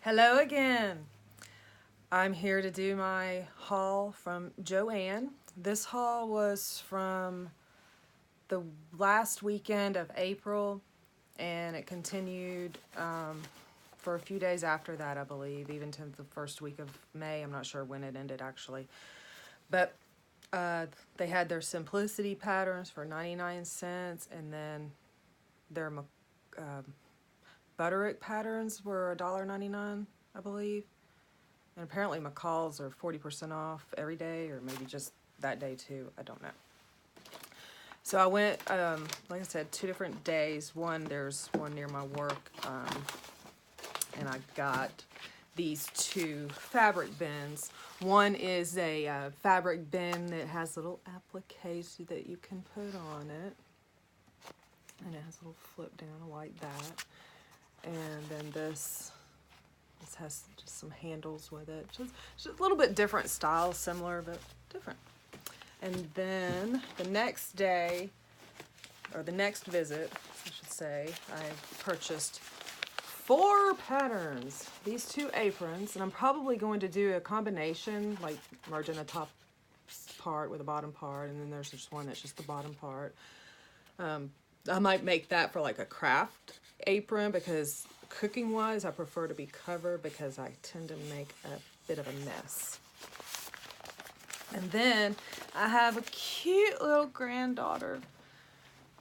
Hello again. I'm here to do my haul from JoAnn. This haul was from the last weekend of April, and it continued for a few days after that, I believe, even to the first week of May. I'm not sure when it ended actually. But they had their simplicity patterns for 99 cents, and then their Butterick patterns were $1.99, I believe. And apparently McCall's are 40% off every day, or maybe just that day too. I don't know. So I went, like I said, 2 different days. There's one near my work, and I got these 2 fabric bins. One is a fabric bin that has little appliques that you can put on it. And it has a little flip down like that. And then this has just some handles with it. Just a little bit different style, similar but different. And then the next day, or the next visit, I should say, I purchased 4 patterns. These 2 aprons, and I'm probably going to do a combination, like merging the top part with the bottom part, and then there's just one that's just the bottom part. I might make that for like a craft apron, because cooking wise I prefer to be covered because I tend to make a bit of a mess. And then I have a cute little granddaughter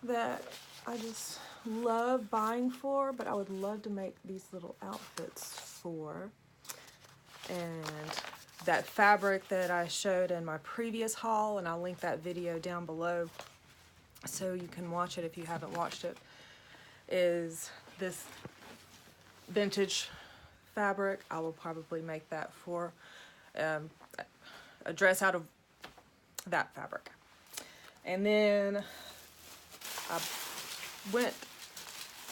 that I just love buying for, but I would love to make these little outfits for. And that fabric that I showed in my previous haul, and I'll link that video down below so you can watch it if you haven't watched it, is this vintage fabric. I will probably make that for a dress out of that fabric. And then I went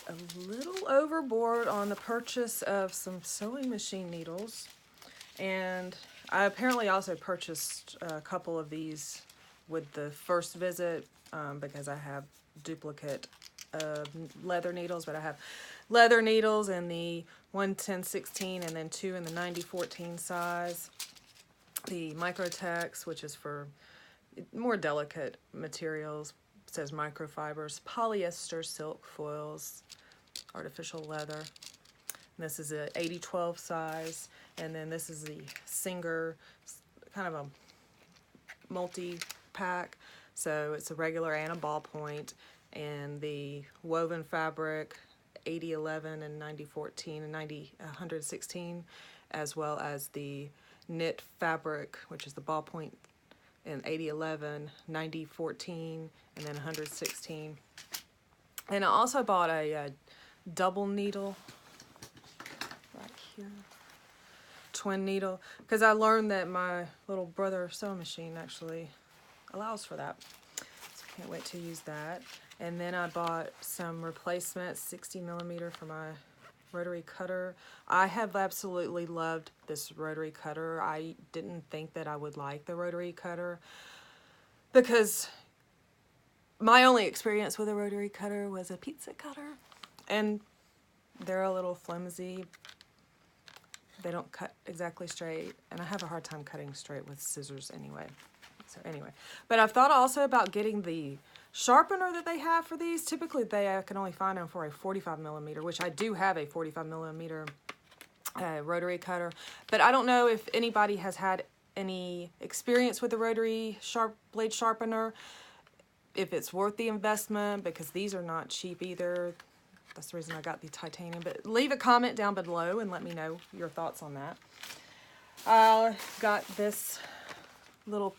a little overboard on the purchase of some sewing machine needles, and I apparently also purchased a couple of these with the first visit, because I have duplicate leather needles, but I have leather needles in the 110/16 and then 2 in the 90/14 size. The Microtex, which is for more delicate materials, it says microfibers, polyester, silk, foils, artificial leather. And this is a 80/12 size, and then this is the Singer, kind of a multi-pack. So it's a regular and a ballpoint, and the woven fabric 80/11 and 90/14 and 116, as well as the knit fabric, which is the ballpoint in 80/11, 90/14, and then 116. And I also bought a double needle right here, twin needle, because I learned that my little brother sewing machine actually allows for that. So I can't wait to use that. And then I bought some replacement 60mm for my rotary cutter. I have absolutely loved this rotary cutter. I didn't think that I would like the rotary cutter, because my only experience with a rotary cutter was a pizza cutter, and they're a little flimsy. They don't cut exactly straight, and I have a hard time cutting straight with scissors anyway. So anyway, but I've thought also about getting the sharpener that they have for these. Typically I can only find them for a 45mm, which I do have a 45mm rotary cutter, but I don't know if anybody has had any experience with the rotary blade sharpener, if it's worth the investment, because these are not cheap either. That's the reason I got the titanium. But leave a comment down below and let me know your thoughts on that. I got this little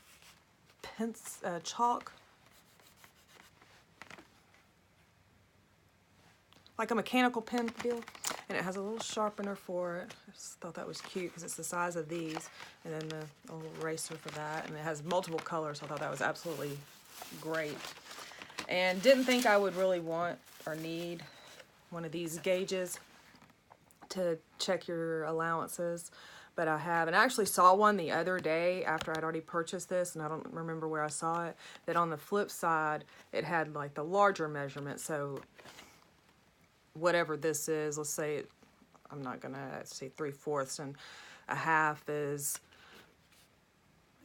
chalk, like a mechanical pen deal, and it has a little sharpener for it. I just thought that was cute because it's the size of these, and then the little eraser for that, and it has multiple colors, so I thought that was absolutely great. And didn't think I would really want or need one of these gauges to check your allowances, but I have. And I actually saw one the other day after I'd already purchased this, and I don't remember where I saw it, that on the flip side it had like the larger measurement. So whatever this is, let's say I'm not gonna say 3/4 and a half is,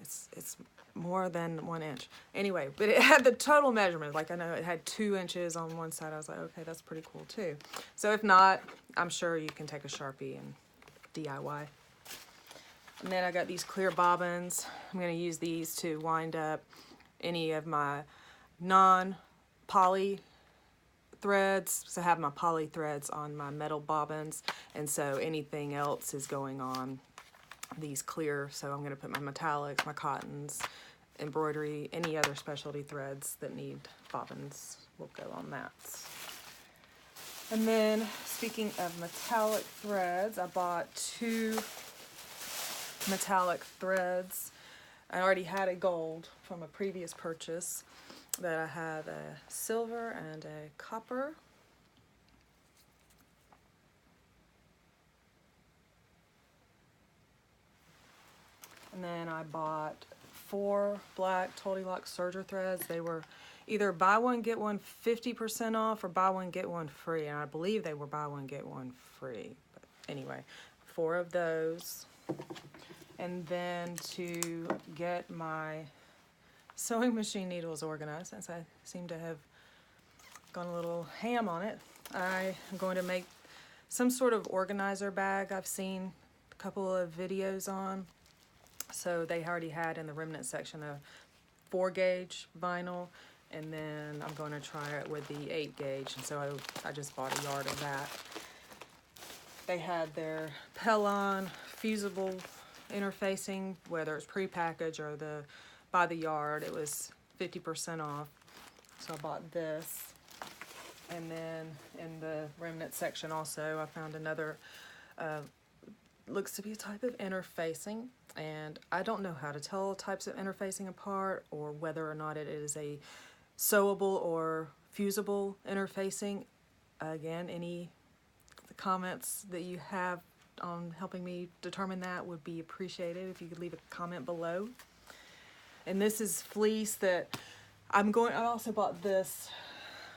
it's more than 1 inch. Anyway, but it had the total measurement. Like I know it had 2 inches on one side. I was like, okay, that's pretty cool too. So if not, I'm sure you can take a Sharpie and DIY. And then I got these clear bobbins. I'm gonna use these to wind up any of my non-poly threads. So I have my poly threads on my metal bobbins, and so anything else is going on these clear. So I'm going to put my metallics, my cottons, embroidery, any other specialty threads that need bobbins will go on that. And then speaking of metallic threads, I bought 2 metallic threads. I already had a gold from a previous purchase, but I have a silver and a copper. And then I bought 4 black Totally Lock serger threads. They were either buy one get one 50% off or buy one get one free, and I believe they were buy one get one free. But anyway, 4 of those. And then to get my sewing machine needles organized, since I seem to have gone a little ham on it, I am going to make some sort of organizer bag I've seen a couple of videos on. So they already had in the remnant section a 4-gauge vinyl, and then I'm going to try it with the 8-gauge, and so I just bought a yard of that. They had their Pellon fusible interfacing, whether it's pre-packaged or by the yard. It was 50% off, so I bought this. And then in the remnant section also, I found another, looks to be a type of interfacing, and I don't know how to tell types of interfacing apart or whether or not it is a sewable or fusible interfacing. Again, any comments that you have on helping me determine that would be appreciated if you could leave a comment below. And this is fleece that I also bought this,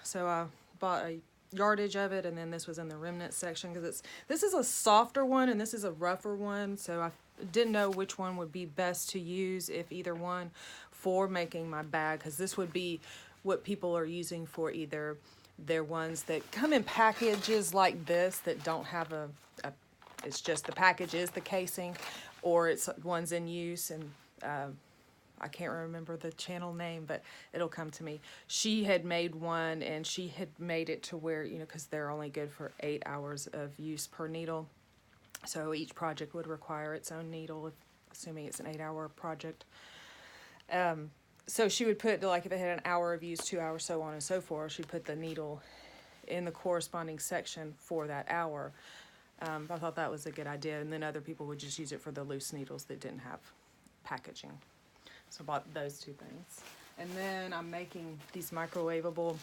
so I bought a yardage of it, and then this was in the remnant section because this is a softer one and this is a rougher one, so I didn't know which one would be best to use, if either one, for making my bag, because this would be what people are using for either their ones that come in packages like this that don't have it's just the package is the casing, or it's ones in use, and I can't remember the channel name, but it'll come to me. She had made one, and she had made it to where, you know, because they're only good for 8 hours of use per needle. So each project would require its own needle, assuming it's an 8-hour project. So she would put, like, if it had an hour of use, 2 hours, so on and so forth, she'd put the needle in the corresponding section for that hour. I thought that was a good idea, and then other people would just use it for the loose needles that didn't have packaging. So I bought those 2 things. And then I'm making these microwavable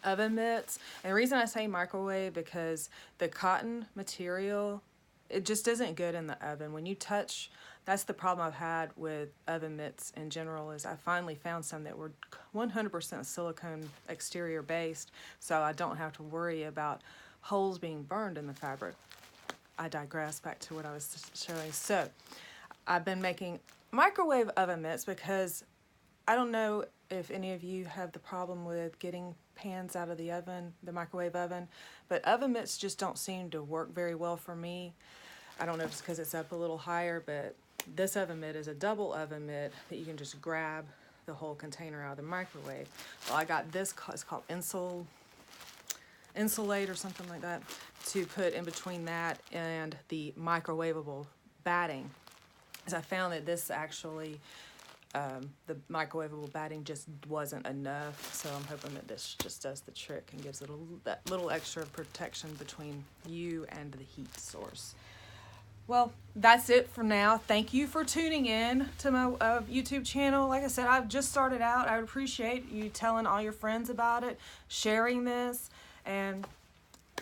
oven mitts. And the reason I say microwave, because the cotton material, it just isn't good in the oven. When you touch, that's the problem I've had with oven mitts in general, is I finally found some that were 100% silicone exterior based, so I don't have to worry about holes being burned in the fabric. I digress, back to what I was showing. So I've been making microwave oven mitts because I don't know if any of you have the problem with getting pans out of the oven, the microwave oven, but oven mitts just don't seem to work very well for me. I don't know if it's because it's up a little higher, but this oven mitt is a double oven mitt that you can just grab the whole container out of the microwave. Well, I got this, it's called Insulate or something like that, to put in between that and the microwavable batting. As I found that this actually, the microwavable batting just wasn't enough, so I'm hoping that this just does the trick and gives it that little extra protection between you and the heat source. Well, that's it for now. Thank you for tuning in to my YouTube channel. Like I said, I've just started out. I would appreciate you telling all your friends about it, sharing this, and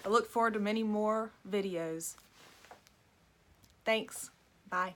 I look forward to many more videos. Thanks. Bye.